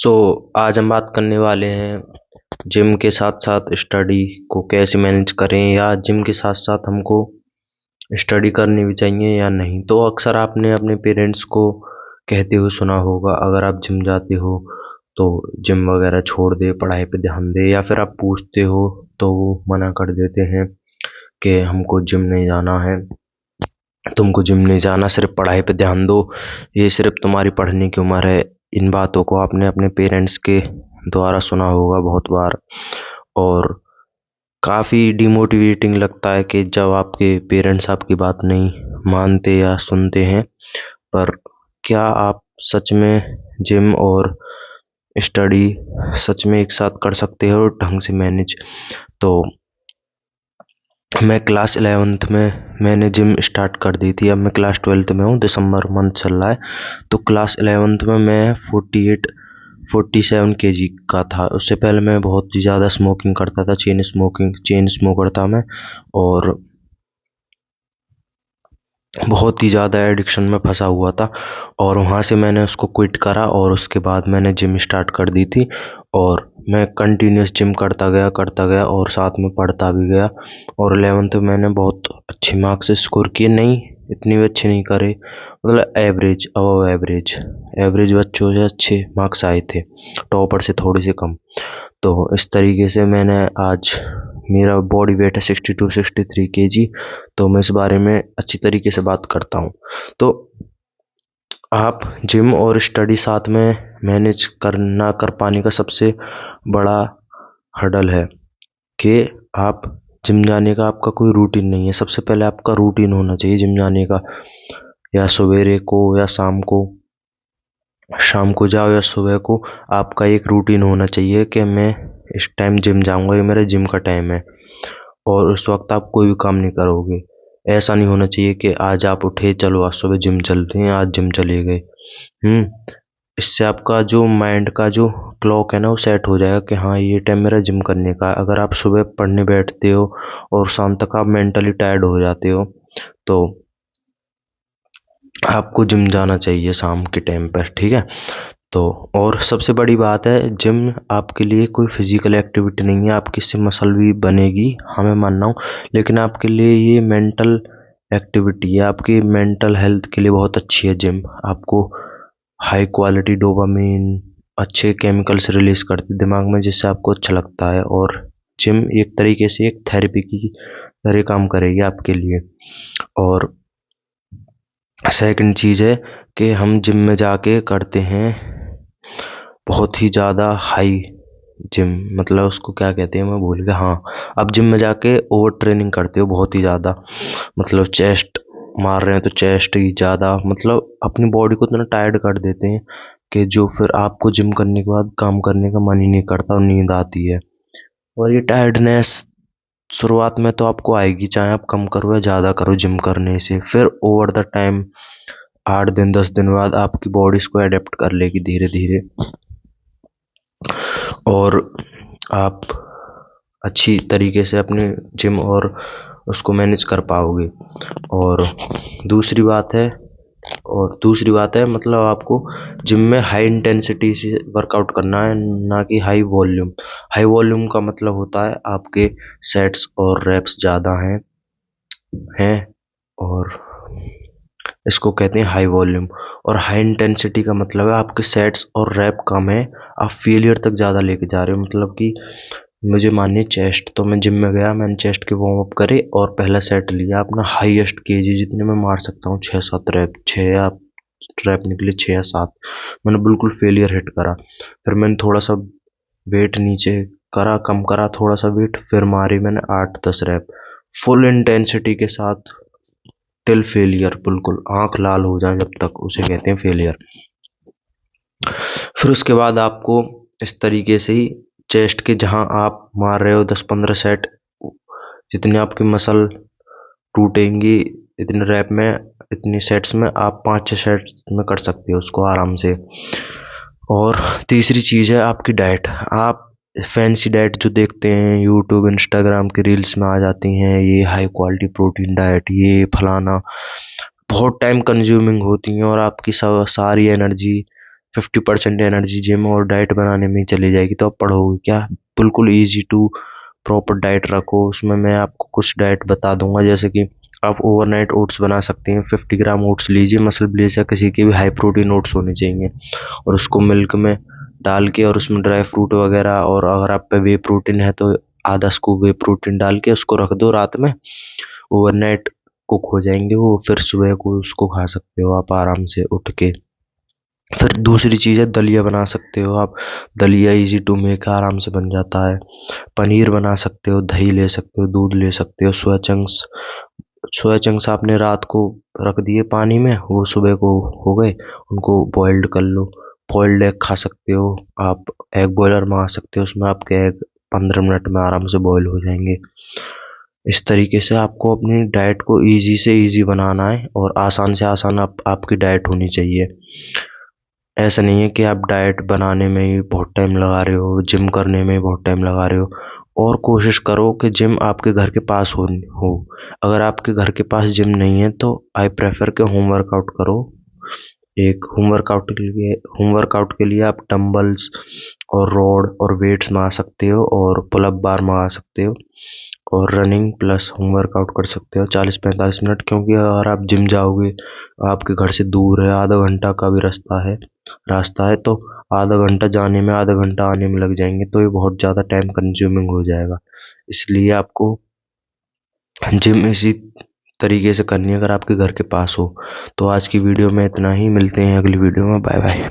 सो आज हम बात करने वाले हैं जिम के साथ साथ स्टडी को कैसे मैनेज करें, या जिम के साथ साथ हमको स्टडी करनी भी चाहिए या नहीं। तो अक्सर आपने अपने पेरेंट्स को कहते हुए सुना होगा, अगर आप जिम जाते हो तो जिम वगैरह छोड़ दे, पढ़ाई पे ध्यान दे, या फिर आप पूछते हो तो वो मना कर देते हैं कि हमको जिम नहीं जाना है, तुमको जिम नहीं जाना, सिर्फ पढ़ाई पे ध्यान दो, ये सिर्फ तुम्हारी पढ़ने की उम्र है। इन बातों को आपने अपने पेरेंट्स के द्वारा सुना होगा बहुत बार, और काफ़ी डिमोटिवेटिंग लगता है कि जब आपके पेरेंट्स आपकी बात नहीं मानते या सुनते हैं। पर क्या आप सच में जिम और स्टडी सच में एक साथ कर सकते हो ढंग से मैनेज? तो मैं क्लास 11th में मैंने जिम स्टार्ट कर दी थी। अब मैं क्लास 12th में हूँ, दिसंबर मंथ चल रहा है। तो क्लास 11th में मैं 47 kg का था। उससे पहले मैं बहुत ही ज़्यादा स्मोकिंग करता था, चेन स्मोकर था मैं, और बहुत ही ज़्यादा एडिक्शन में फंसा हुआ था। और वहाँ से मैंने उसको क्विट करा और उसके बाद मैंने जिम स्टार्ट कर दी थी, और मैं कंटिन्यूस जिम करता गया और साथ में पढ़ता भी गया। और 11th में मैंने बहुत अच्छे मार्क्स स्कोर किए, नहीं इतने भी अच्छे नहीं करे, मतलब एवरेज, अबव एवरेज बच्चों से अच्छे मार्क्स आए थे, टॉपर से थोड़े से कम। तो इस तरीके से मैंने आज मेरा बॉडी वेट है 62-63 kg। तो मैं इस बारे में अच्छी तरीके से बात करता हूँ। तो आप जिम और स्टडी साथ में मैनेज करना कर पाने का सबसे बड़ा हर्डल है कि आप जिम जाने का आपका कोई रूटीन नहीं है। सबसे पहले आपका रूटीन होना चाहिए जिम जाने का, या सवेरे को या शाम को जाओ या सुबह को, आपका एक रूटीन होना चाहिए कि मैं इस टाइम जिम जाऊंगा, ये मेरा जिम का टाइम है। और उस वक्त आप कोई भी काम नहीं करोगे। ऐसा नहीं होना चाहिए कि आज आप उठे, चलो आज सुबह जिम चलते हैं, आज जिम चले गए। इससे आपका जो माइंड का जो क्लॉक है ना, वो सेट हो जाएगा कि हाँ ये टाइम मेरा जिम करने का है। अगर आप सुबह पढ़ने बैठते हो और शाम तक आप मेंटली टायर्ड हो जाते हो, तो आपको जिम जाना चाहिए शाम के टाइम पर, ठीक है। तो और सबसे बड़ी बात है, जिम आपके लिए कोई फिजिकल एक्टिविटी नहीं है। आपकी इससे मसल भी बनेगी, हाँ मैं मान रहा हूँ, लेकिन आपके लिए ये मेंटल एक्टिविटी है, आपकी मेंटल हेल्थ के लिए बहुत अच्छी है जिम। आपको हाई क्वालिटी डोपामिन, अच्छे केमिकल्स रिलीज करती है दिमाग में, जिससे आपको अच्छा लगता है। और जिम एक तरीके से एक थेरेपी की तरह काम करेगी आपके लिए। और सेकंड चीज़ है कि हम जिम में जाके करते हैं बहुत ही ज़्यादा हाई जिम, मतलब उसको क्या कहते हैं मैं भूल गया। हाँ, आप जिम में जाके ओवर ट्रेनिंग करते हो बहुत ही ज़्यादा, मतलब चेस्ट मार रहे हैं तो चेस्ट ही ज़्यादा, मतलब अपनी बॉडी को इतना टायर्ड कर देते हैं कि जो फिर आपको जिम करने के बाद काम करने का मन ही नहीं करता और नींद आती है। और ये टायर्डनेस शुरुआत में तो आपको आएगी, चाहे आप कम करो या ज़्यादा करो जिम करने से। फिर ओवर द टाइम 8 दिन 10 दिन बाद आपकी बॉडी इसको अडेप्ट कर लेगी धीरे धीरे, और आप अच्छी तरीके से अपने जिम और उसको मैनेज कर पाओगे। और दूसरी बात है मतलब आपको जिम में हाई इंटेंसिटी से वर्कआउट करना है, ना कि हाई वॉल्यूम। हाई वॉल्यूम का मतलब होता है आपके सेट्स और रैप्स ज़्यादा हैं, और इसको कहते हैं हाई वॉल्यूम। और हाई इंटेंसिटी का मतलब है आपके सेट्स और रैप कम है, आप फेलियर तक ज़्यादा लेके जा रहे हो। मतलब कि मुझे मानिए चेस्ट, तो मैं जिम में गया, मैंने चेस्ट के वार्म अप करे और पहला सेट लिया अपना हाईएस्ट केजी जितने मैं मार सकता हूँ, 6-7 रैप, 6 रैप निकले 6 या 7, मैंने बिल्कुल फेलियर हिट करा। फिर मैंने थोड़ा सा वेट नीचे करा, कम करा थोड़ा सा वेट, फिर मारी मैंने 8-10 रैप फुल इंटेंसिटी के साथ टिल फेलियर, बिल्कुल आंख लाल हो जाए जब तक, उसे कहते हैं फेलियर। फिर उसके बाद आपको इस तरीके से ही चेस्ट के जहां आप मार रहे हो 10-15 सेट, जितने आपकी मसल टूटेंगी इतने रैप में, इतनी सेट्स में आप 5-6 सेट्स में कर सकते हो उसको आराम से। और तीसरी चीज़ है आपकी डाइट। आप फैंसी डाइट जो देखते हैं यूट्यूब इंस्टाग्राम के रील्स में आ जाती हैं, ये हाई क्वालिटी प्रोटीन डाइट, ये फलाना, बहुत टाइम कंज्यूमिंग होती हैं और आपकी सारी एनर्जी 50% एनर्जी जिम और डाइट बनाने में चली जाएगी, तो आप पढ़ोगे क्या। बिल्कुल ईजी टू प्रॉपर डाइट रखो। उसमें मैं आपको कुछ डाइट बता दूंगा, जैसे कि आप ओवरनाइट ओट्स बना सकते हैं। 50 ग्राम ओट्स लीजिए, मसल ब्लेस या किसी के भी हाई प्रोटीन ओट्स होने चाहिए, और उसको मिल्क में डाल के और उसमें ड्राई फ्रूट वगैरह, और अगर आप पे वे प्रोटीन है तो आधा स्कूप वे प्रोटीन डाल के उसको रख दो रात में। ओवरनाइट कुक हो जाएंगे वो, फिर सुबह को उसको खा सकते हो आप आराम से उठ के। फिर दूसरी चीज़ है दलिया बना सकते हो आप। दलिया इजी टू मेक आराम से बन जाता है। पनीर बना सकते हो, दही ले सकते हो, दूध ले सकते हो। सोया चंक्स आपने रात को रख दिए पानी में, वो सुबह को हो गए, उनको बॉइल्ड कर लो। बॉइल्ड एग खा सकते हो आप। एग बॉयलर मंगा सकते हो, उसमें आपके एग 15 मिनट में आराम से बॉयल हो जाएंगे। इस तरीके से आपको अपनी डाइट को इजी से इजी बनाना है, और आसान से आसान आपकी डाइट होनी चाहिए। ऐसा नहीं है कि आप डाइट बनाने में ही बहुत टाइम लगा रहे हो, जिम करने में बहुत टाइम लगा रहे हो। और कोशिश करो कि जिम आपके घर के पास हो। अगर आपके घर के पास जिम नहीं है तो आई प्रेफर के होम वर्कआउट करो। एक होम वर्कआउट के लिए आप डंबल्स और रॉड और वेट्स मंगा सकते हो, और पुल अप बार मंगा सकते हो, और रनिंग प्लस होम वर्कआउट कर सकते हो 40-45 मिनट। क्योंकि अगर आप जिम जाओगे, आपके घर से दूर है, आधा घंटा का भी रास्ता है, तो आधा घंटा जाने में आधा घंटा आने में लग जाएंगे, तो ये बहुत ज़्यादा टाइम कंज्यूमिंग हो जाएगा। इसलिए आपको जिम इसी तरीके से करनी है अगर आपके घर के पास हो। तो आज की वीडियो में इतना ही, मिलते हैं अगली वीडियो में। Bye bye.